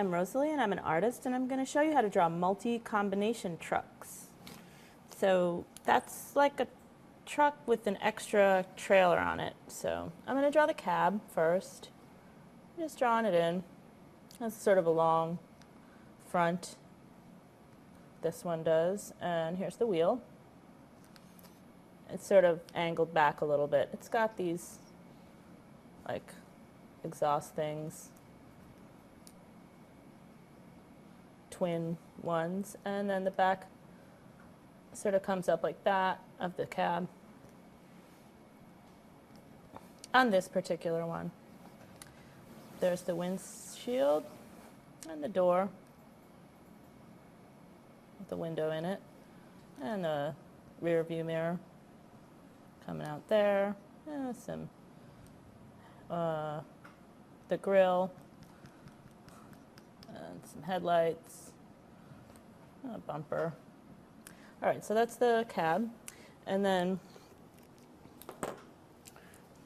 I'm Rosalie and I'm an artist, and I'm going to show you how to draw multi-combination trucks. So that's like a truck with an extra trailer on it. So I'm going to draw the cab first. Just drawing it in. That's sort of a long front. This one does. And here's the wheel. It's sort of angled back a little bit. It's got these like exhaust things, twin ones, and then the back sort of comes up like that of the cab on this particular one. There's the windshield and the door with the window in it, and a rear view mirror coming out there, and some the grill and some headlights, a bumper. All right, so that's the cab, and then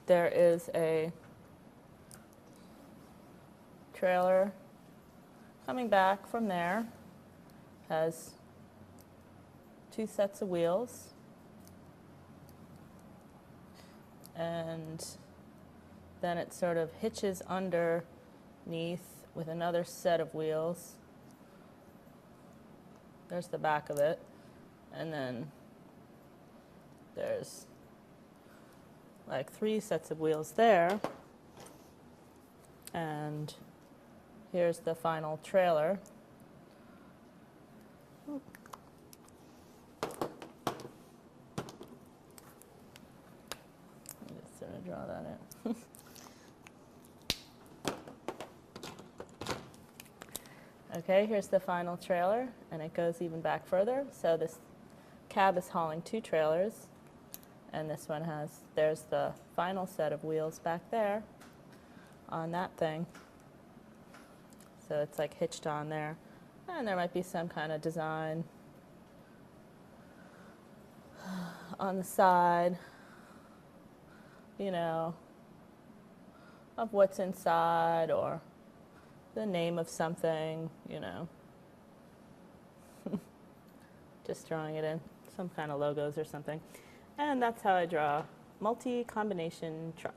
there is a trailer coming back from there. Has two sets of wheels, and then it sort of hitches underneath with another set of wheels. There's the back of it, and then there's like 3 sets of wheels there, and here's the final trailer. Just sort of draw that in. Okay, here's the final trailer, and it goes even back further. So this cab is hauling 2 trailers, and this one has, there's the final set of wheels back there on that thing. So it's like hitched on there. And there might be some kind of design on the side, you know, of what's inside, or the name of something, you know. Just drawing it in, some kind of logos or something. And that's how I draw multi-combination truck.